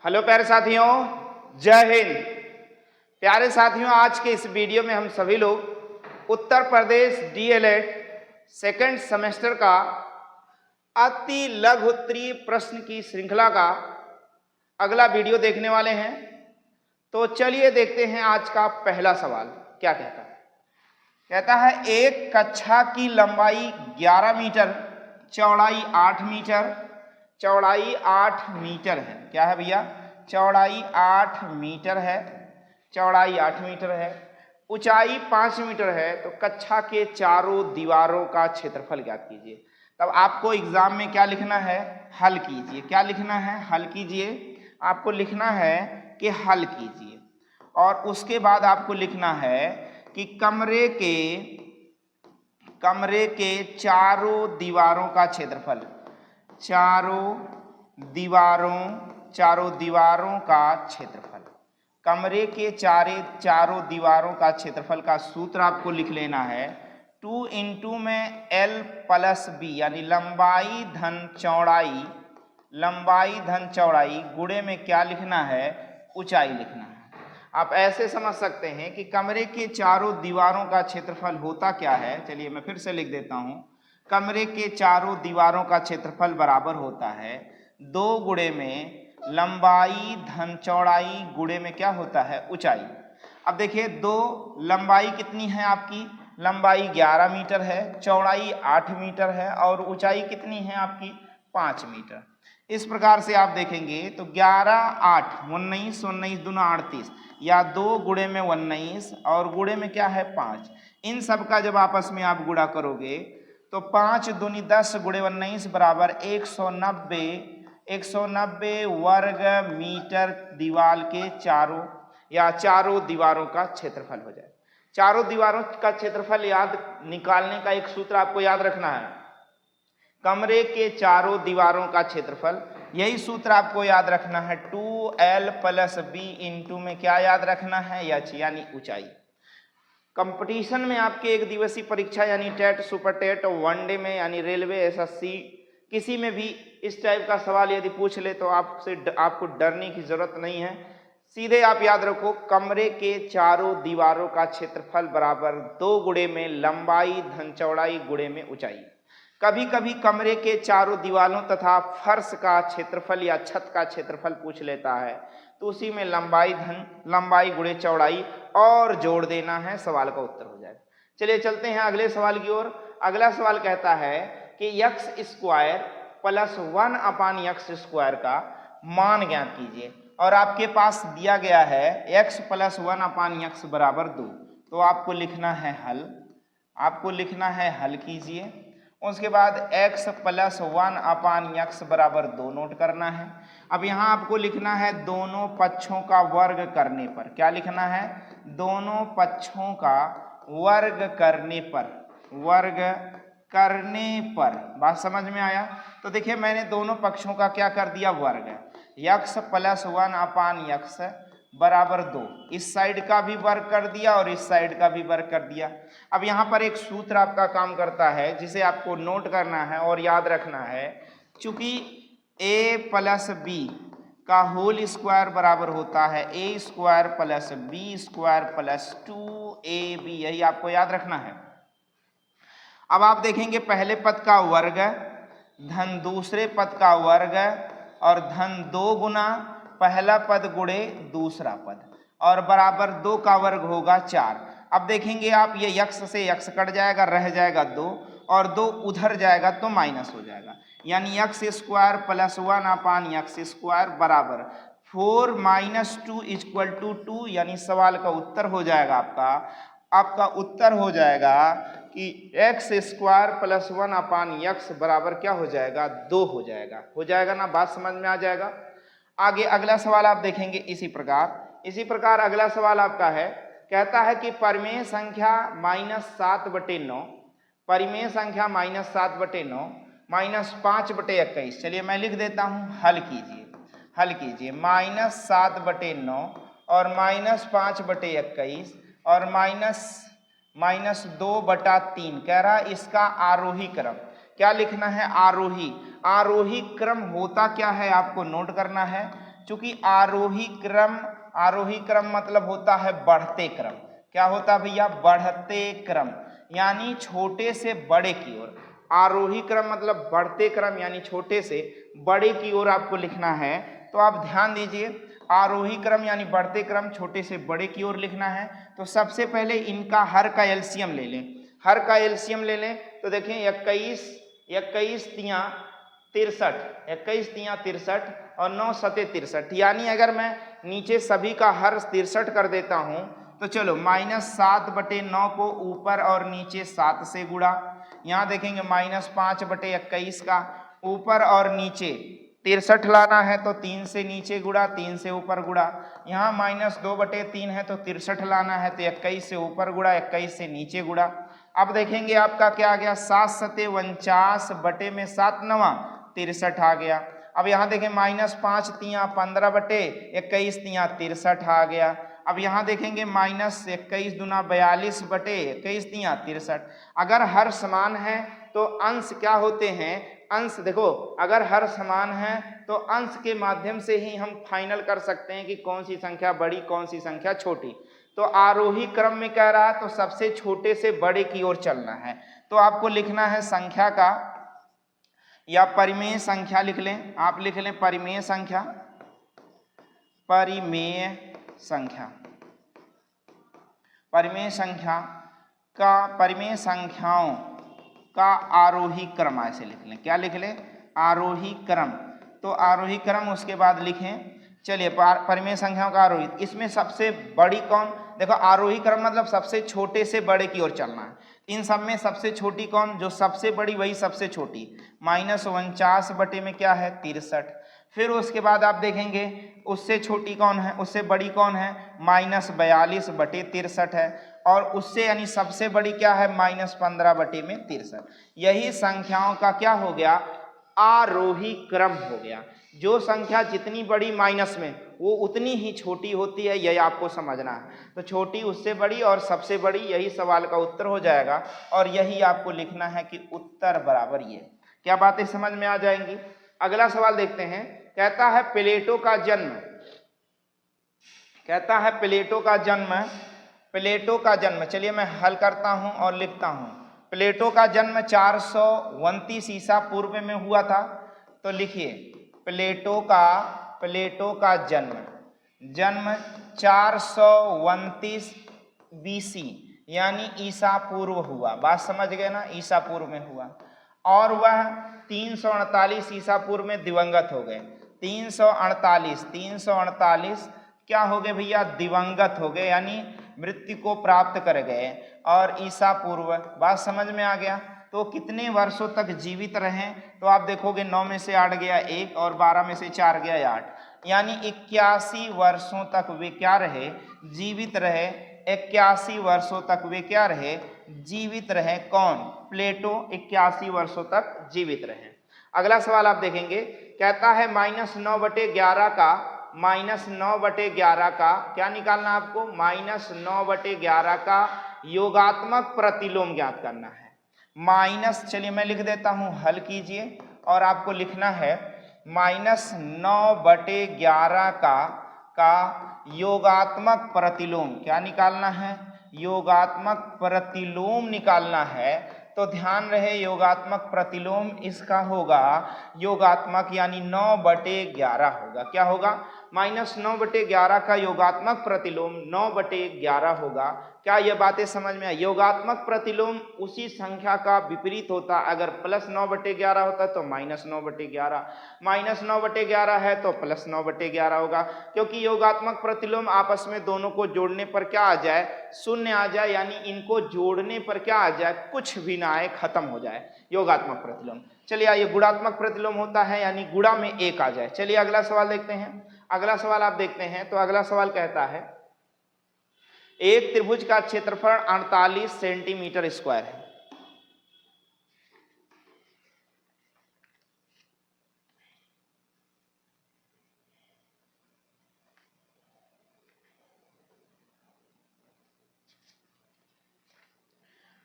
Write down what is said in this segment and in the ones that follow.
Hello प्यारे साथियों, जय हिंद। प्यारे साथियों, आज के इस वीडियो में हम सभी लोग Uttar Pradesh DElEd second semester का अति लघु उत्तरीय प्रश्न की श्रृंखला का अगला वीडियो देखने वाले हैं। तो चलिए देखते हैं आज का पहला सवाल क्या कहता है। कहता है एक कक्षा की लंबाई 11 मीटर, चौड़ाई 8 मीटर, चौड़ाई 8 मीटर है। क्या है भैया? चौड़ाई 8 मीटर है, चौड़ाई 8 मीटर है, ऊंचाई 5 मीटर है। तो कक्षा के चारों दीवारों का क्षेत्रफल ज्ञात कीजिए। तब आपको एग्जाम में क्या लिखना है? हल कीजिए। क्या लिखना है? हल कीजिए। आपको लिखना है कि हल कीजिए, और उसके बाद आपको लिखना है कि कमरे के चारों दीवारों का क्षेत्रफल, चारों दीवारों का क्षेत्रफल, कमरे के चारों दीवारों का क्षेत्रफल का सूत्र आपको लिख लेना है 2 इंटू में L प्लस B, यानी लंबाई धन चौड़ाई गुणे में क्या लिखना है? ऊंचाई लिखना है। आप ऐसे समझ सकते हैं कि कमरे के चारों दीवारों का क्षेत्रफल होता क्या है। चलिए मैं फिर से लिख देता हूं। कमरे के चारों दीवारों का क्षेत्रफल बराबर होता है 2 गुणे में लंबाई धन चौड़ाई गुणे में क्या होता है? ऊंचाई। अब देखिए, लंबाई कितनी है आपकी? लंबाई 11 मीटर है, चौड़ाई 8 मीटर है, और ऊंचाई कितनी है आपकी? 5 मीटर। इस प्रकार से आप देखेंगे तो 11 8 19 19 दूना 38, या 2 गुणे में 19 और गुणे में क्या है? 5। इन सब का जब आपस में आप गुणा करोगे तो 5 दूनी 10 गुणे 19 बराबर 190 वर्ग मीटर दीवार के चारों दीवारों का क्षेत्रफल हो जाए। चारों दीवारों का क्षेत्रफल निकालने का एक सूत्र आपको याद रखना है, कमरे के चारों दीवारों का क्षेत्रफल। यही सूत्र आपको याद रखना है 2L प्लस B इंटू में क्या याद रखना है? H, यानी ऊंचाई। कंपटीशन में आपके एक दिवसीय परीक्षा यानी टेट, सुपर टेट, वनडे में यानी रेलवे, एसएससी, किसी में भी इस टाइप का सवाल यदि पूछ ले तो आपको डरने की जरूरत नहीं है। सीधे आप याद रखो, कमरे के चारों दीवारों का क्षेत्रफल बराबर 2 गुणे में लंबाई धन चौड़ाई गुणे में ऊंचाई। कभी कभी कमरे के चारों दीवारों तथा फर्श का क्षेत्रफल या छत का क्षेत्रफल पूछ लेता है, तो उसी में लंबाई गुणे चौड़ाई और जोड़ देना है, सवाल का उत्तर हो जाएगा। चलिए चलते हैं अगले सवाल की ओर। अगला सवाल कहता है कि x स्क्वायर प्लस 1 अपान x स्क्वायर का मान ज्ञात कीजिए, और आपके पास दिया गया है x प्लस 1 अपान x बराबर 2। तो आपको लिखना है हल कीजिए। उसके बाद x प्लस 1 अपान x बराबर 2 नोट करना है। अब यहाँ आपको लिखना है दोनों पक्षों का वर्ग करने पर। क्या लिखना है? दोनों पक्षों का वर्ग करने पर। बात समझ में आया? तो देखिए, मैंने दोनों पक्षों का क्या कर दिया? वर्ग। x प्लस 1 अपान x बराबर 2, इस साइड का भी वर्ग कर दिया और इस साइड का भी वर्ग कर दिया। अब यहाँ पर एक सूत्र आपका काम करता है जिसे आपको नोट करना है और याद रखना है। चूंकि a प्लस b का होल स्क्वायर बराबर होता है a square plus b square plus 2ab, यही आपको याद रखना है। अब आप देखेंगे पहले पद का वर्ग धन दूसरे पद का वर्ग और धन 2 गुना पहला पद गुणे दूसरा पद, और बराबर 2 का वर्ग होगा 4। अब देखेंगे आप, ये x से x कट जाएगा, रह जाएगा 2, और 2 उधर जाएगा तो माइनस हो जाएगा, यानी x स्क्वायर प्लस 1 अपान x स्क्वायर बराबर 4 माइनस 2 इक्वल टू 2, यानी सवाल का उत्तर हो जाएगा आपका उत्तर हो जाएगा कि x स्क्वायर प्लस 1 अपान x बराबर क्या हो जाएगा? 2 हो जाएगा ना? बात समझ में आ जाएगा। आगे अगला सवाल आप देखेंगे इसी प्रकार अगला सवाल आपका है, कहता है कि परिमेय संख्या -7/9 -5/21। चलिए मैं लिख देता हूं, हल कीजिए। -7/9 और -5/21 और -2/3 कह रहा है इसका आरोही क्रम। क्या लिखना है? आरोही क्रम होता क्या है आपको नोट करना है। चूंकि आरोही क्रम मतलब होता है बढ़ते क्रम। क्या होता है भैया? बढ़ते क्रम, यानी छोटे से बड़े की ओर। आरोही क्रम मतलब बढ़ते क्रम यानी छोटे से बड़े की ओर आपको लिखना है। तो आप ध्यान दीजिए, आरोही क्रम यानी बढ़ते क्रम छोटे से बड़े की ओर लिखना है। तो सबसे पहले इनका हर का एलसीएम ले लें। हर का एलसीएम ले लें तो देखें 21 तियां 63, 21 तियां 63 और 9 सते 63, यानी अगर मैं नीचे सभी का हर 63 कर देता हूं तो चलो -7/9 को ऊपर और नीचे 7 से गुणा। यहाँ देखेंगे -5/21 का ऊपर और नीचे 63 लाना है तो 3 से नीचे गुणा, 3 से ऊपर गुणा। यहाँ -2/3 है तो 63 लाना है तो 21 से ऊपर गुणा, 21 से नीचे गुणा। अब देखेंगे आपका क्या आ गया, 7 सते 49 बटे में 7 नवा 63 आ गया। अब यहाँ देखें -5 तियां 15/21 तियां 63 आ गया। अब यहाँ देखेंगे -21 दूना 42 बटे 21 तियां 63। अगर हर समान है तो अंश क्या होते हैं, अंश देखो, अगर हर समान है तो अंश के माध्यम से ही हम फाइनल कर सकते हैं कि कौन सी संख्या बड़ी कौन सी संख्या छोटी। तो आरोही क्रम में कह रहा है तो सबसे छोटे से बड़े की ओर चलना है। तो आपको लिखना है संख्या का या परिमेय संख्या लिख लें, आप लिख लें परिमेय संख्या, परिमेय संख्या, परिमेय संख्या का, परिमेय संख्याओं का आरोही क्रम ऐसे लिख लें। क्या लिख लें? आरोही क्रम। तो आरोही क्रम उसके बाद लिखें, चलिए परिमेय संख्याओं का आरोही। इसमें सबसे बड़ी कौन? देखो आरोही क्रम मतलब सबसे छोटे से बड़े की ओर चलना है। इन सब में सबसे छोटी कौन? जो सबसे बड़ी वही सबसे छोटी। -49 बटे में क्या है 63। फिर उसके बाद आप देखेंगे उससे छोटी कौन है, उससे बड़ी कौन है, -42 बटे 63 है। और उससे यानी सबसे बड़ी क्या है, -15 बटे में 63। यही संख्याओं का क्या हो गया, आरोही क्रम हो गया। जो संख्या जितनी बड़ी माइनस में वो उतनी ही छोटी होती है, यही आपको समझना है। तो छोटी उससे बड़ी और सबसे बड़ी, यही सवाल का उत्तर हो जाएगा। और यही आपको लिखना है कि उत्तर बराबर ये। क्या बातें समझ में आ जाएंगी? अगला सवाल देखते हैं। कहता है प्लेटो का जन्म, कहता है प्लेटो का जन्म, प्लेटो का जन्म, चलिए मैं हल करता हूं और लिखता हूं। प्लेटो का जन्म 429 ईसा पूर्व में हुआ था। तो लिखिए प्लेटो का जन्म 429 BC यानी ईसा पूर्व हुआ। बात समझ गए ना, ईसा पूर्व में हुआ। और वह 348 ईसा पूर्व में दिवंगत हो गए। 348 क्या हो गए भैया, दिवंगत हो गए, यानी मृत्यु को प्राप्त कर गए। और ईसा पूर्व, बात समझ में आ गया। तो कितने वर्षों तक जीवित रहे? तो आप देखोगे 9 में से 8 गया 1 और 12 में से 4 गया 8, यानी 81 वर्षों तक वे क्या रहे, जीवित रहे। 81 वर्षों तक वे क्या रहे, जीवित रहे। कौन? प्लेटो 81 वर्षों तक जीवित रहे। अगला सवाल आप देखेंगे, कहता है -9/11 का, -9/11 का क्या निकालना आपको, -9/11 का योगात्मक प्रतिलोम ज्ञात करना है। चलिए मैं लिख देता हूं, हल कीजिए और आपको लिखना है -9/11 का योगात्मक प्रतिलोम क्या निकालना है, योगात्मक प्रतिलोम निकालना है। तो ध्यान रहे योगात्मक प्रतिलोम इसका होगा योगात्मक यानी 9/11 होगा। क्या होगा, -9/11 का योगात्मक प्रतिलोम 9/11 होगा। क्या ये बातें समझ में आई? योगात्मक प्रतिलोम उसी संख्या का विपरीत होता। अगर +9/11 होता तो -9/11, -9/11 है तो +9/11 होगा। क्योंकि योगात्मक प्रतिलोम आपस में दोनों को जोड़ने पर क्या आ जाए, शून्य आ जाए, यानी इनको जोड़ने पर क्या आ जाए, कुछ भी ना आए, खत्म हो जाए योगात्मक प्रतिलोम। चलिए आइए, गुणात्मक प्रतिलोम होता है यानी गुणा में 1 आ जाए। चलिए अगला सवाल देखते हैं। अगला सवाल आप देखते हैं। तो अगला सवाल कहता है एक त्रिभुज का क्षेत्रफल 48 सेंटीमीटर स्क्वायर है।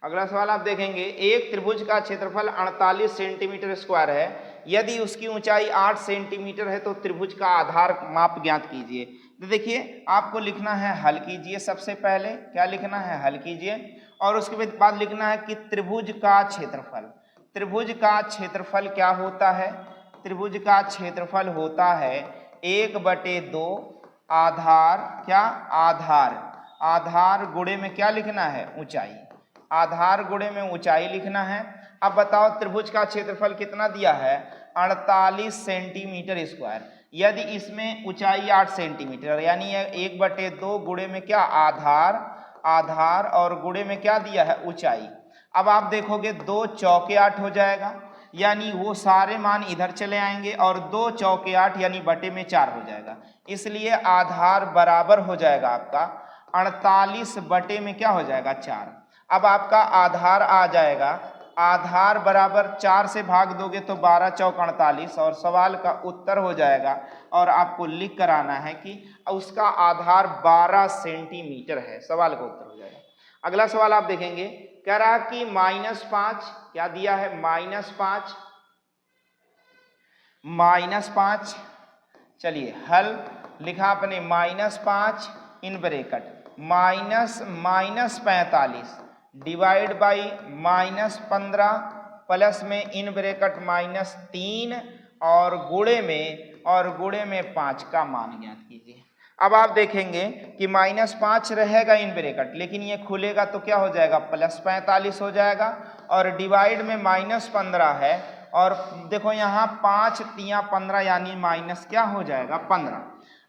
अगला सवाल आप देखेंगे, एक त्रिभुज का क्षेत्रफल 48 सेंटीमीटर स्क्वायर है यदि उसकी ऊंचाई 8 सेंटीमीटर है तो त्रिभुज का आधार माप ज्ञात कीजिए। तो देखिए आपको लिखना है हल कीजिए, सबसे पहले क्या लिखना है, हल कीजिए, और उसके बाद लिखना है कि त्रिभुज का क्षेत्रफल। त्रिभुज का क्षेत्रफल क्या होता है, त्रिभुज का क्षेत्रफल होता है 1/2 आधार, क्या आधार, आधार गुणे में क्या लिखना है, ऊंचाई, आधार गुणे में ऊंचाई लिखना है। अब बताओ त्रिभुज का क्षेत्रफल कितना दिया है, 48 सेंटीमीटर स्क्वायर। यदि इसमें ऊंचाई 8 सेंटीमीटर यानी 1/2 गुणे में क्या आधार, आधार और गुणे में क्या दिया है, ऊंचाई। अब आप देखोगे 2 चौके 8 हो जाएगा, यानी वो सारे मान इधर चले आएंगे और 2 चौके 8 यानी बटे में 4 हो जाएगा। इसलिए आधार बराबर हो जाएगा आपका 48 बटे में क्या हो जाएगा, 4। अब आपका आधार आ जाएगा, आधार बराबर 4 से भाग दोगे तो 12 चौक 48 और सवाल का उत्तर हो जाएगा। और आपको लिख कर आना है कि उसका आधार 12 सेंटीमीटर है, सवाल का उत्तर हो जाएगा। अगला सवाल आप देखेंगे, कह रहा कि -5 क्या दिया है, -5। चलिए हल लिखा अपने -5 in bracket -45 divide by -15 plus में इन ब्रैकेट -3 और गुणे में 5 का मान ज्ञात कीजिए। अब आप देखेंगे कि -5 रहेगा इन ब्रैकेट, लेकिन ये खुलेगा तो क्या हो जाएगा, +45 हो जाएगा, और डिवाइड में -15 है, और देखो यहाँ 5 तिया 15 यानी माइनस क्या हो जाएगा, 15।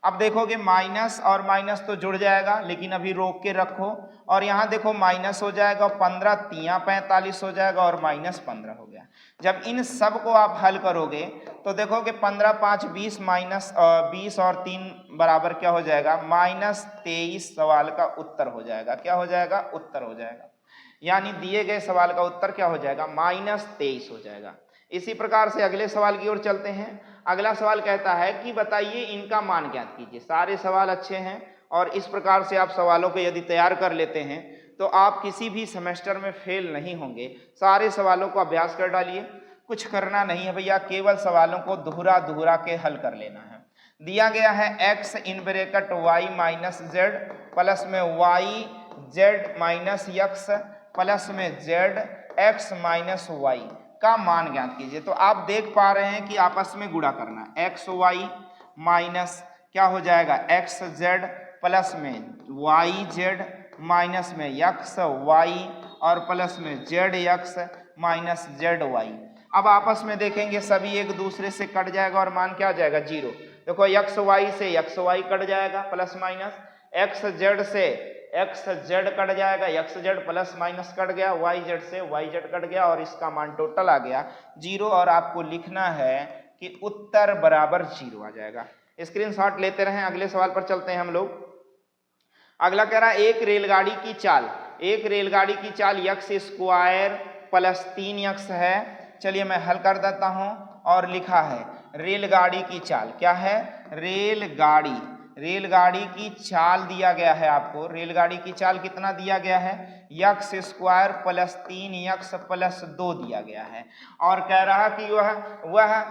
अब देखोगे माइनस और माइनस तो जुड़ जाएगा, लेकिन अभी रोक के रखो, और यहाँ देखो माइनस हो जाएगा, 15 तिया 45 हो जाएगा और -15 हो गया। जब इन सब को आप हल करोगे तो देखोगे 15 5 20 -20 और 3 बराबर क्या हो जाएगा, -23। सवाल का उत्तर हो जाएगा, क्या हो जाएगा, उत्तर हो जाएगा। यानी दिए गए सवाल का उत्तर क्या हो जाएगा, -23 हो जाएगा। इसी प्रकार से अगले सवाल की ओर चलते हैं। अगला सवाल कहता है कि बताइए इनका मान ज्ञात कीजिए। सारे सवाल अच्छे हैं और इस प्रकार से आप सवालों को यदि तैयार कर लेते हैं तो आप किसी भी सेमेस्टर में फेल नहीं होंगे। सारे सवालों को अभ्यास कर डालिए, कुछ करना नहीं है भैया, केवल सवालों को दोहरा दोहरा के हल कर लेना है। दिया गया है x in bracket y minus Z plus में y Z minus x plus में जेड x माइनस y का मान ज्ञात कीजिए। तो आप देख पा रहे हैं कि आपस में गुणा करना, एक्स वाई माइनस क्या हो जाएगा, एक्स जेड प्लस में वाई जेड माइनस में एक्स वाई और प्लस में Z X minus Z Y. अब आपस में देखेंगे सभी एक दूसरे से कट जाएगा और मान क्या आ जाएगा, 0। देखो एक्स वाई से एक्स वाई कट जाएगा प्लस माइनस, एक्स जेड से एक्स जेड कट जाएगा, X Z plus minus cut गया, वाई जेड से वाई जेड कट गया और इसका मान टोटल आ गया 0। और आपको लिखना है कि उत्तर बराबर 0 आ जाएगा। स्क्रीनशॉट लेते रहें। अगले सवाल पर चलते हैं हम लोग। अगला कह रहा है एक रेलगाड़ी की चाल एक्स स्क्वायर प्लस 3x है। चलिए मैं हल कर देता हूं, और लिखा है रेलगाड़ी की चाल, क्या है, रेलगाड़ी की चाल दिया गया है आपको। रेलगाड़ी की चाल कितना दिया गया है, x square plus 3x plus 2 दिया गया है, और कह रहा कि वह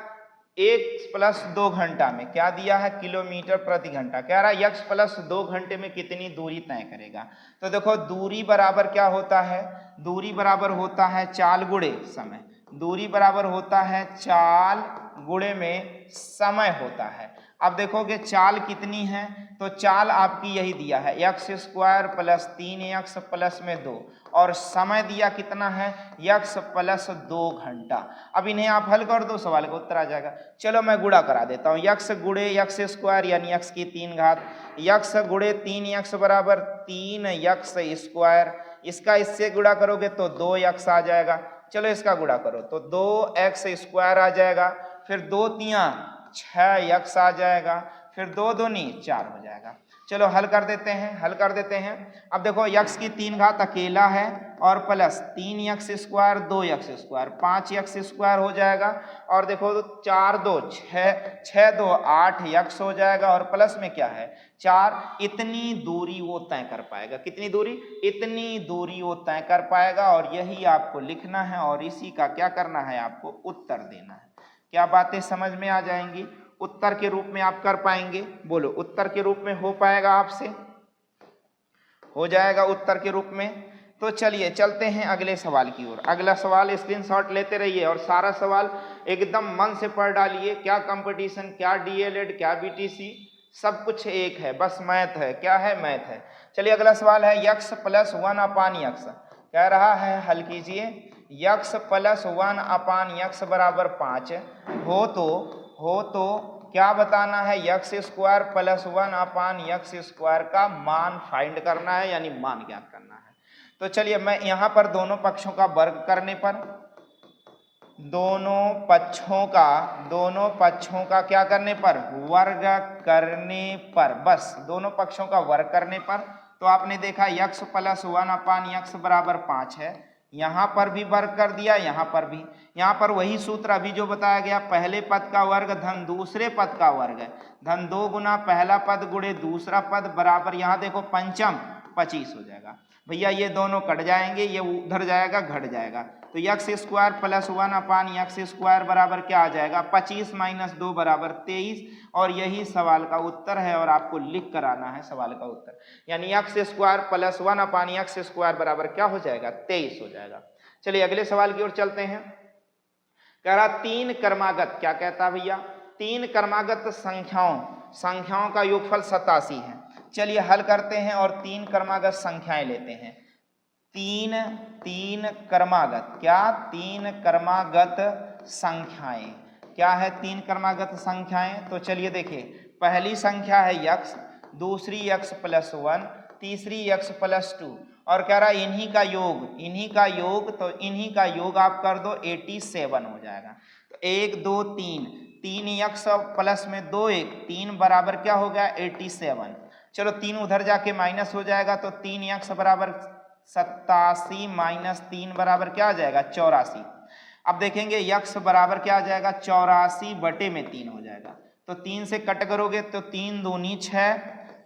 1 + 2 घंटा में क्या दिया है, किलोमीटर प्रति घंटा। कह रहा है x + 2 घंटे में कितनी दूरी तय करेगा। तो देखो दूरी बराबर क्या होता है, दूरी बराबर होता है चाल गुणे समय, दूरी बराबर होता है चाल गुणे में समय होता है। अब देखोगे चाल कितनी है, तो चाल आपकी यही दिया है x square plus 3x plus में 2, और समय दिया कितना है, x + 2 घंटा। अब इन्हें आप हल कर दो, सवाल का उत्तर आ जाएगा। चलो मैं गुणा करा देता हूँ, x गुणे एक्स स्क्वायर यानी x की 3 घात, x गुणे 3x बराबर 3x स्क्वायर, इसका इससे गुणा करोगे तो 2x आ जाएगा। चलो इसका गुणा करो तो 2x स्क्वायर आ जाएगा, फिर 2 तिया 6x आ जाएगा, फिर 2 दूनी 4 हो जाएगा। चलो हल कर देते हैं। अब देखो x की 3 घात अकेला है और plus 3x square 2x square 5x square हो जाएगा, और देखो 4 2 6 2 8x हो जाएगा, और प्लस में क्या है 4। इतनी दूरी वो तय कर पाएगा, कितनी दूरी, इतनी दूरी वो तय कर पाएगा, और यही आपको लिखना है और इसी का क्या करना है, आपको उत्तर देना है। क्या बातें समझ में आ जाएंगी? उत्तर के रूप में आप कर पाएंगे? बोलो, उत्तर के रूप में हो पाएगा आपसे? हो जाएगा उत्तर के रूप में। तो चलिए चलते हैं अगले सवाल की ओर। अगला सवाल स्क्रीनशॉट लेते रहिए और सारा सवाल एकदम मन से पढ़ डालिए। क्या कंपटीशन, क्या डीएलएड, क्या बीटीसी, सब कुछ एक है, बस मैथ है। क्या है? मैथ है। चलिए अगला सवाल है यक्स प्लस 1 अपान यक्स। कह रहा है हल कीजिए। यक्स प्लस 1 अपान यक्स बराबर 5 हो तो क्या बताना है? यक्स स्क्वायर प्लस 1 अपान यक्स स्क्वायर का मान फाइंड करना है, यानी मान ज्ञात करना है। तो चलिए मैं यहां पर दोनों पक्षों का वर्ग करने पर, दोनों पक्षों का क्या करने पर? वर्ग करने पर, बस दोनों पक्षों का वर्ग करने पर। तो आपने देखा यक्स प्लस 1 अपान यक्स बराबर 5 है, यहां पर भी वर्ग कर दिया, यहां पर भी। यहां पर वही सूत्र अभी जो बताया गया, पहले पद का वर्ग धन दूसरे पद का वर्ग है, धन 2 गुना पहला पद गुणे दूसरा पद बराबर, यहां देखो पंचम 25 हो जाएगा। भैया ये दोनों कट जाएंगे, ये उधर जाएगा, घट जाएगा। तो यक्स स्क्वायर प्लस 1 अपान यक्स स्क्वायर बराबर क्या आ जाएगा? 25 माइनस 2 बराबर 23। और यही सवाल का उत्तर है और आपको लिख कर आना है सवाल का उत्तर। यानी यक्स स्क्वायर प्लस 1 अपान यक्स स्क्वायर बराबर क्या हो जाएगा? 23 हो जाएगा। चलिए अगले सवाल की ओर चलते हैं। कह रहा 3 क्रमागत, क्या कहता है भैया? 3 क्रमागत संख्याओं का योगफल 87 है। चलिए हल करते हैं और 3 क्रमागत संख्याएं लेते हैं। तीन क्रमागत, क्या? 3 क्रमागत संख्याएं। क्या है 3 क्रमागत संख्याएं? तो चलिए देखिए, पहली संख्या है यक्स, दूसरी यक्स प्लस 1, तीसरी यक्स प्लस 2, और कह रहा इन्हीं का योग, तो इन्हीं का योग आप कर दो 87 हो जाएगा। तो 1 2 3 यक्स प्लस में 2 1, 3 बराबर क्या हो गया? 87। चलो 3 उधर जाके माइनस हो जाएगा, तो 3 यक्स बराबर 87 माइनस 3 बराबर क्या आ जाएगा? 84। अब देखेंगे यक्स बराबर क्या आ जाएगा? 84 बटे में 3 हो जाएगा। तो 3 से कट करोगे तो 3 दूनी 6,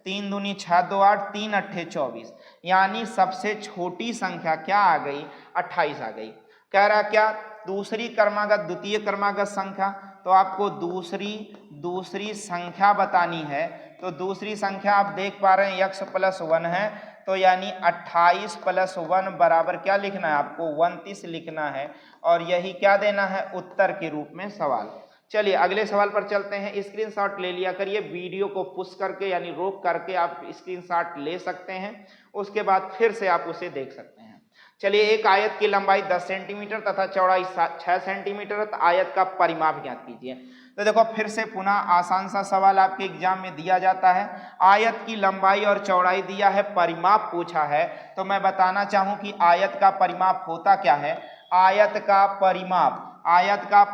3 दूनी 6 2 8, 3 अट्ठे 24, यानी सबसे छोटी संख्या क्या आ गई? 28 आ गई। कह रहा क्या? दूसरी क्रमागत, द्वितीय क्रमागत संख्या, तो आपको दूसरी संख्या बतानी है। तो दूसरी संख्या आप देख पा रहे हैं यक्स प्लस 1 है, तो यानी 28 प्लस 1 बराबर क्या लिखना है आपको? 29 लिखना है, और यही क्या देना है? उत्तर के रूप में सवाल। चलिए अगले सवाल पर चलते हैं। स्क्रीनशॉट ले लिया करिए, वीडियो को पुश करके यानी रोक करके आप स्क्रीनशॉट ले सकते हैं, उसके बाद फिर से आप उसे देख सकते हैं। चलिए, एक आयत की लंबाई 10 सेंटीमीटर तथा चौड़ाई 6 सेंटीमीटर, तो आयत का परिमाप ज्ञात कीजिए। तो देखो फिर से पुनः आसान सा सवाल आपके एग्जाम में दिया जाता है। आयत की लंबाई और चौड़ाई दिया है, परिमाप पूछा है, तो मैं बताना चाहूं कि आयत का परिमाप होता क्या है? आयत का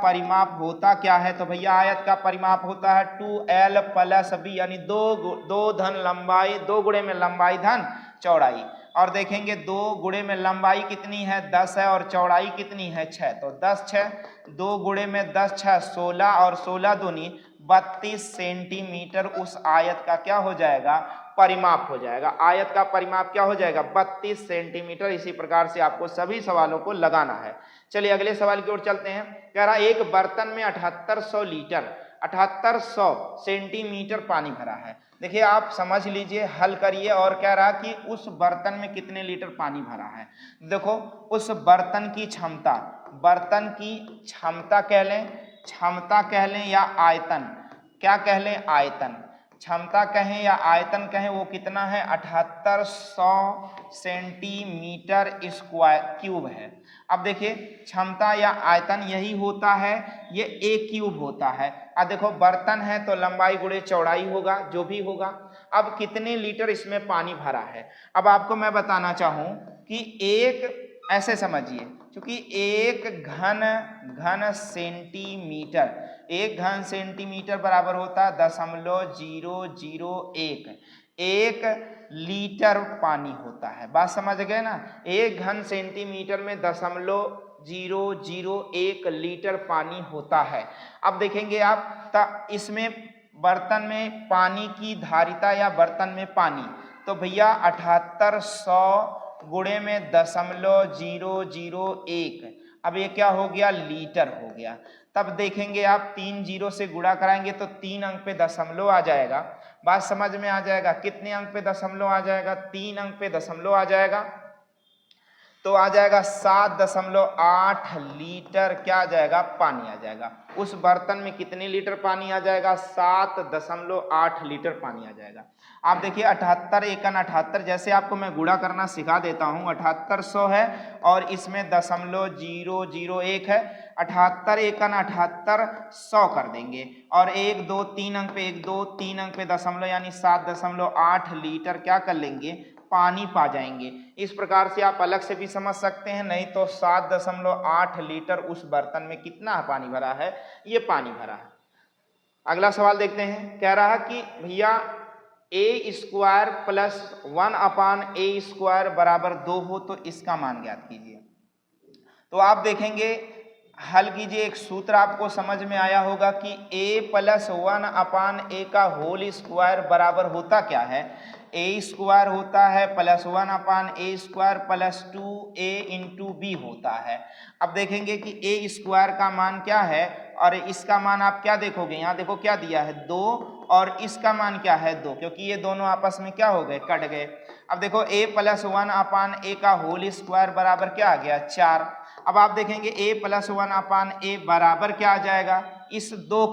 परिमाप होता क्या है? तो भैया आयत का परिमाप होता है 2l प्लस b, यानी दो धन लंबाई, 2 गुणे में लंबाई धन चौड़ाई। और देखेंगे 2 गुणे में लंबाई कितनी है? 10 है, और चौड़ाई कितनी है? 6। तो 10 6, 2 गुणे में 10 6 16, और 16 दूनी 32 सेंटीमीटर उस आयत का क्या हो जाएगा? परिमाप हो जाएगा। आयत का परिमाप क्या हो जाएगा? 32 सेंटीमीटर। इसी प्रकार से आपको सभी सवालों को लगाना है। चलिए अगले सवाल की ओर चलते हैं। कह रहा एक बर्तन में 7800 लीटर 7800 सेंटीमीटर पानी भरा है। देखिए आप समझ लीजिए, हल करिए। और कह रहा कि उस बर्तन में कितने लीटर पानी भरा है। देखो उस बर्तन की क्षमता कह लें या आयतन, क्या कह लें? आयतन। क्षमता कहें या आयतन कहें, वो कितना है? 7800 सेंटीमीटर स्क्वायर क्यूब है। अब देखिए क्षमता या आयतन यही होता है, ये ए क्यूब होता है। अब देखो बर्तन है तो लंबाई गुणे चौड़ाई होगा, जो भी होगा। अब कितने लीटर इसमें पानी भरा है? अब आपको मैं बताना चाहूं कि एक, ऐसे समझिए, क्योंकि एक घन सेंटीमीटर बराबर होता है 0.001। एक लीटर पानी होता है। बात समझ गए ना? एक घन सेंटीमीटर में 0.001 लीटर पानी होता है। अब देखेंगे आप इसमें बर्तन में पानी की धारिता या बर्तन में पानी, तो भैया 7800 गुणे में 0.001, अब ये क्या हो गया, लीटर हो गया। तब देखेंगे आप 3 जीरो से गुणा कराएंगे तो 3 अंक पे दशमलव आ जाएगा। बात समझ में आ जाएगा, कितने अंक पे दशमलव आ जाएगा, 3 अंक पे दशमलव आ जाएगा, तो आ जाएगा 7.8 लीटर क्या आ जाएगा, पानी आ जाएगा। उस बर्तन में कितने लीटर पानी आ जाएगा, 7.8 लीटर पानी आ जाएगा। आप देखिए 78 एकन 78, जैसे आपको मैं गुणा करना सिखा देता हूँ, 7800 है और इसमें 0.001 है, 78 एकन 78 100 कर देंगे और 1 2 3 अंक पे 1 2 3 अंक पे दशमलव यानी 7.8 लीटर क्या कर लेंगे, पानी पा जाएंगे। इस प्रकार से आप अलग से भी समझ सकते हैं, नहीं तो 7.8 लीटर उस बर्तन में कितना पानी भरा है, ये पानी भरा है। अगला सवाल देखते हैं, कह रहा है कि भैया a स्क्वायर प्लस 1/a² बराबर 2 हो तो इसका मान ज्ञात कीजिए। तो आप देखेंगे हल कीजिए, एक सूत्र आपको समझ में आया होगा कि a प्लस 1/a का होल स्क्वायर बराबर होता क्या है, a स्क्वायर होता है plus 1/a² plus 2a into B होता है। अब देखेंगे कि a स्क्वायर का मान क्या है और इसका मान आप क्या देखोगे, यहाँ देखो क्या दिया है 2 और इसका मान क्या है 2, क्योंकि ये दोनों आपस में क्या हो गए, कट गए। अब देखो a प्लस 1/a का होल स्क्वायर बराबर क्या आ गया, 4। अब आप देखेंगे a प्लस 1/a बराबर क्या आ जाएगा, इस 2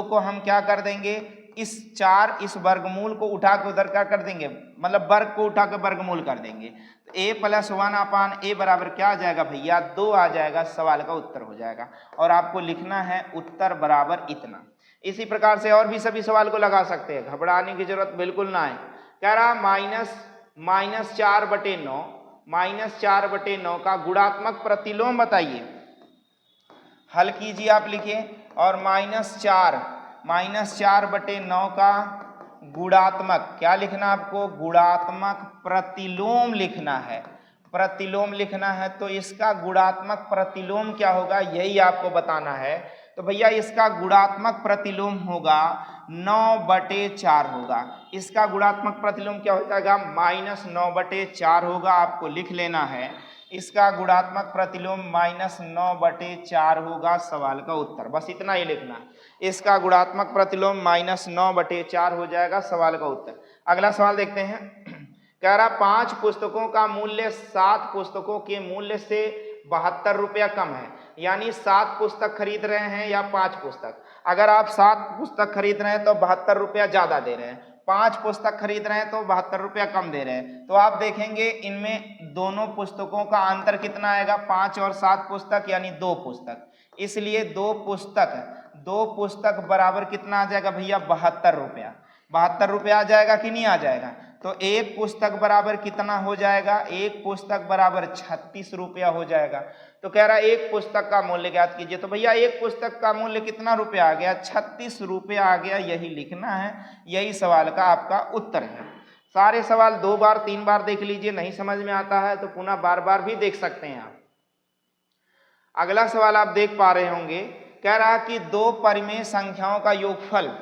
को हम क्या कर देंगे, इस 4 इस वर्गमूल को उठा के उधर क्या कर देंगे, मतलब वर्ग को उठा के वर्गमूल कर देंगे। तो a प्लस 1/a बराबर क्या आ जाएगा भैया, 2 आ जाएगा, सवाल का उत्तर हो जाएगा। और आपको लिखना है उत्तर बराबर इतना। इसी प्रकार से और भी सभी सवाल को लगा सकते हैं, घबराने की जरूरत बिल्कुल ना है। कह रहा -4/9 का गुणात्मक प्रतिलोम बताइए। हल कीजिए, आप लिखिए और -4/9 का गुणात्मक क्या लिखना आपको, गुणात्मक प्रतिलोम लिखना है। प्रतिलोम लिखना है तो इसका गुणात्मक प्रतिलोम क्या होगा, यही आपको बताना है। तो भैया इसका गुणात्मक प्रतिलोम होगा 9/4 होगा। इसका गुणात्मक प्रतिलोम क्या हो जाएगा, -9/4 होगा, आपको लिख लेना है। इसका गुणात्मक प्रतिलोम -9/4 होगा, सवाल का उत्तर। बस इतना ही लिखना है, इसका गुणात्मक प्रतिलोम -9/4 हो जाएगा, सवाल का उत्तर। अगला सवाल देखते हैं, कह रहा 5 पुस्तकों का मूल्य 7 पुस्तकों के मूल्य से 72 रुपया कम है। यानी 7 पुस्तक खरीद रहे हैं या 5 पुस्तक। अगर आप 7 पुस्तक खरीद रहे हैं तो 72 रुपया ज्यादा दे रहे हैं, 5 पुस्तक खरीद रहे हैं तो 72 रुपया कम दे रहे हैं। तो आप देखेंगे इनमें दोनों पुस्तकों का अंतर कितना आएगा, 5 और 7 पुस्तक यानी 2 पुस्तक। इसलिए 2 पुस्तक बराबर कितना आ जाएगा भैया, 72 रुपया। 72 रुपया आ जाएगा कि नहीं आ जाएगा। तो एक पुस्तक बराबर कितना हो जाएगा, एक पुस्तक बराबर 36 रुपया हो जाएगा। तो कह रहा है एक पुस्तक का मूल्य ज्ञात कीजिए। तो भैया एक पुस्तक का मूल्य कितना रुपया आ गया, 36 रुपया आ गया, यही लिखना है, यही सवाल का आपका उत्तर है। सारे सवाल 2 बार 3 बार देख लीजिए, नहीं समझ में आता है तो पुनः बार बार भी देख सकते हैं आप। अगला सवाल आप देख पा रहे होंगे, कह रहा कि 2 परिमेय संख्याओं का योगफल,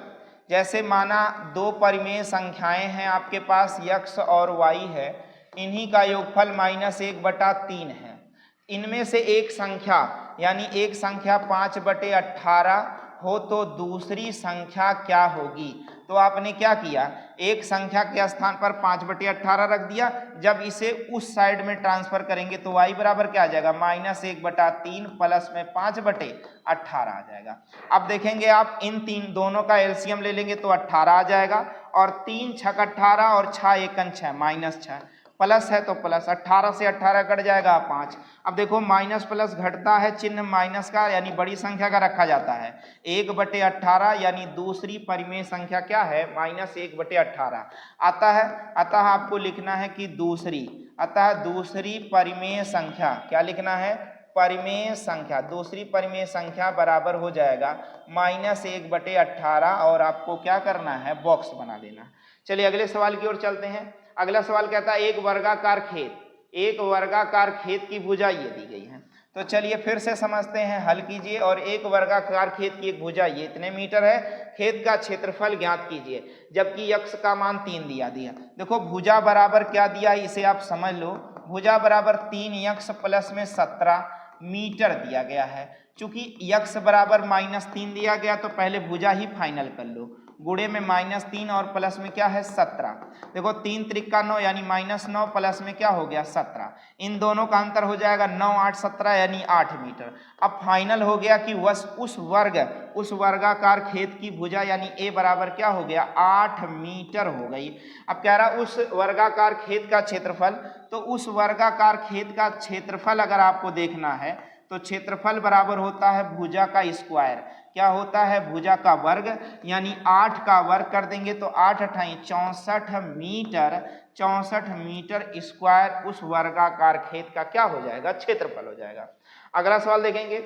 जैसे माना 2 परिमेय संख्याएं हैं आपके पास, x और y है, इन्हीं का योगफल -1/3 है। इनमें से एक संख्या यानी एक संख्या 5/18 हो तो दूसरी संख्या क्या होगी। तो आपने क्या किया, एक संख्या के स्थान पर 5/18 रख दिया, जब इसे उस साइड में ट्रांसफर करेंगे तो y बराबर क्या आ जाएगा, -1/3 प्लस में 5/18 आ जाएगा। अब देखेंगे आप इन दोनों का एलसीएम ले लेंगे तो 18 आ जाएगा, और 3 छक 18 और 6 एकन 6 -6, प्लस है तो प्लस, 18 से 18 कट जाएगा 5। अब देखो माइनस प्लस घटता है, चिन्ह माइनस का यानी बड़ी संख्या का रखा जाता है। 1/18 यानी दूसरी परिमेय संख्या क्या है, -1/18 आता है। अतः आपको लिखना है कि दूसरी परिमेय संख्या, क्या लिखना है, परिमेय संख्या, दूसरी परिमेय संख्या बराबर हो जाएगा -1/18, और आपको क्या करना है, बॉक्स बना देना। चलिए अगले सवाल की ओर चलते हैं। अगला सवाल कहता है एक वर्गाकार खेत की भुजा ये दी गई है। तो चलिए फिर से समझते हैं, हल कीजिए और एक वर्गाकार खेत की एक भुजा ये इतने मीटर है, खेत का क्षेत्रफल ज्ञात कीजिए, जबकि x का मान 3 दिया। देखो भुजा बराबर क्या दिया है, इसे आप समझ लो। भुजा बराबर 3x प्लस में 17, मीटर दिया गया है। चूंकि यक्स बराबर -3 दिया गया तो पहले भुजा ही फाइनल कर लो। गुणे में -3 और प्लस में क्या है 17। देखो 3 त्रिका 9 यानी -9 प्लस में क्या हो गया 17। इन दोनों का अंतर हो जाएगा 9 8 17 यानी 8 मीटर। अब फाइनल हो गया कि उस वर्गाकार खेत की भुजा यानी ए बराबर क्या हो गया 8 मीटर हो गई। अब कह रहा उस वर्गाकार खेत का क्षेत्रफल, तो उस वर्गाकार खेत का क्षेत्रफल अगर आपको देखना है तो क्षेत्रफल बराबर होता है भुजा का स्क्वायर। क्या होता है भुजा का वर्ग, यानी 8 का वर्ग कर देंगे तो 8 अठाई 64 मीटर, 64 मीटर स्क्वायर उस वर्गाकार खेत का क्या हो जाएगा क्षेत्रफल हो जाएगा। अगला सवाल देखेंगे,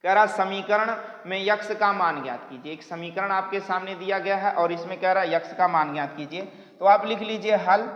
कह रहा समीकरण में यक्स का मान ज्ञात कीजिए। एक समीकरण आपके सामने दिया गया है और इसमें कह रहा यक्स का मान ज्ञात कीजिए। तो आप लिख लीजिए हल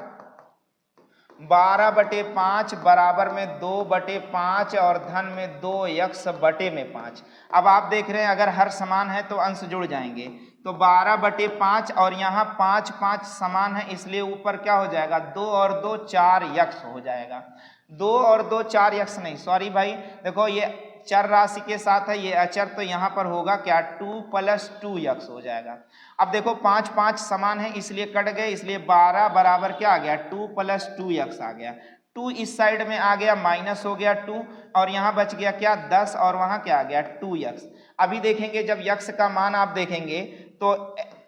12/5 बराबर में 2/5 और धन में 2x बटे में 5। अब आप देख रहे हैं अगर हर समान है तो अंश जुड़ जाएंगे, तो 12/5 और यहाँ 5 5 समान है इसलिए ऊपर क्या हो जाएगा 2 और 2 4x हो जाएगा। 2 और 2 4x नहीं, सॉरी भाई, देखो ये चर राशि के साथ है, ये अचर, तो यहाँ पर होगा क्या 2 + 2x हो जाएगा। अब देखो 5 5 समान है इसलिए कट गए, इसलिए 12 बराबर क्या आ गया 2 + 2x आ गया। 2 इस साइड में आ गया माइनस हो गया 2 और यहाँ बच गया क्या 10 और वहाँ क्या आ गया 2x। अभी देखेंगे जब x का मान आप देखेंगे तो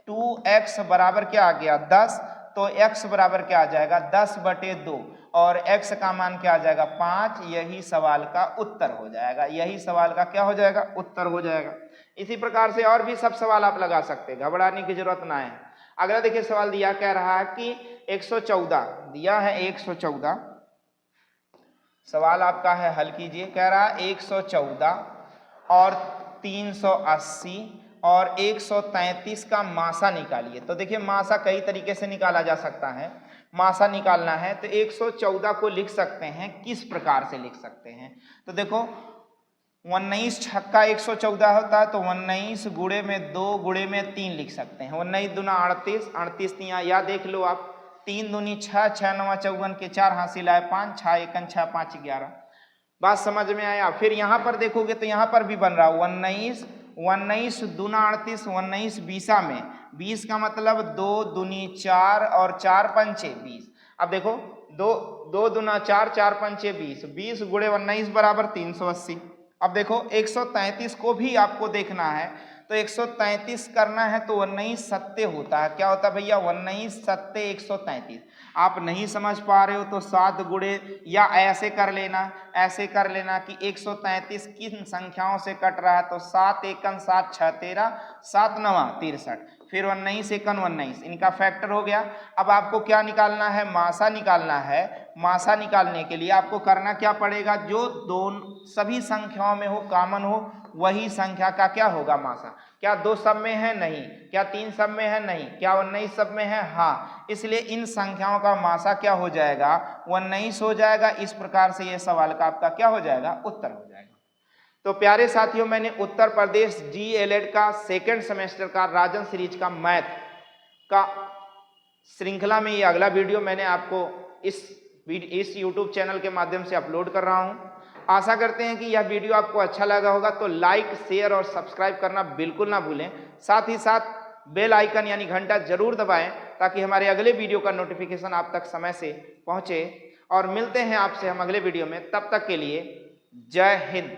2x बराबर क्या आ गया 10, तो x बराबर क्या आ जाएगा 10/2 और x का मान क्या आ जाएगा 5। यही सवाल का उत्तर हो जाएगा, यही सवाल का क्या हो जाएगा उत्तर हो जाएगा। इसी प्रकार से और भी सब सवाल आप लगा सकते हैं, घबराने की जरूरत ना है। अगला देखिए सवाल दिया, कह रहा है कि 114 दिया है 114, सवाल आपका है हल कीजिए। कह रहा है 114 और 380 और 133 का मासा निकालिए। तो देखिए मासा कई तरीके से निकाला जा सकता है, मासा निकालना है तो 114 को लिख सकते हैं, किस प्रकार से लिख सकते हैं, तो देखो 19 छक्का 114 होता है तो 19 गुणे में 2 गुणे में 3 लिख सकते हैं। 19 दूना 38, 38 तिया या देख लो आप 3 दूनी 6, 6 9 54 के 4 हासिल आए 5, 6 1 6 5 11। बात समझ में आया। फिर यहाँ पर देखोगे तो यहाँ पर भी बन रहा 19 दूना 38, 19 बीसा में 20 का मतलब 2 दूनी 4 और 4 पंचे 20। अब देखो 2 दूना 4, 4 पंचे 20, 20 गुणे 19 बराबर 380। अब देखो 133 को भी आपको देखना है तो 133 करना है तो 19 सत्ते होता है। क्या होता है भैया 19 सत्ते 133। आप नहीं समझ पा रहे हो तो 7 गुणे या ऐसे कर लेना कि 133 किन संख्याओं से कट रहा है तो 7 एकन 7 6 13, 7 9 63, फिर 19 एकन 19, इनका फैक्टर हो गया। अब आपको क्या निकालना है मासा निकालना है। मासा निकालने के लिए आपको करना क्या पड़ेगा, जो दोनों सभी संख्याओं में हो कॉमन हो वही संख्या का क्या होगा मासा। क्या 2 सब में है नहीं, क्या 3 सब में है नहीं, क्या 19 सब में है हाँ, इसलिए इन संख्याओं का मासा क्या हो जाएगा 19 हो जाएगा। इस प्रकार से ये सवाल का आपका क्या हो जाएगा उत्तर हो जाएगा। तो प्यारे साथियों मैंने उत्तर प्रदेश DELED का सेकेंड सेमेस्टर का राजन सीरीज का मैथ का श्रृंखला में ये अगला वीडियो मैंने आपको इस YouTube चैनल के माध्यम से अपलोड कर रहा हूँ। आशा करते हैं कि यह वीडियो आपको अच्छा लगा होगा, तो लाइक शेयर और सब्सक्राइब करना बिल्कुल ना भूलें। साथ ही साथ बेल आइकन यानी घंटा जरूर दबाएं ताकि हमारे अगले वीडियो का नोटिफिकेशन आप तक समय से पहुंचे। और मिलते हैं आपसे हम अगले वीडियो में, तब तक के लिए जय हिंद।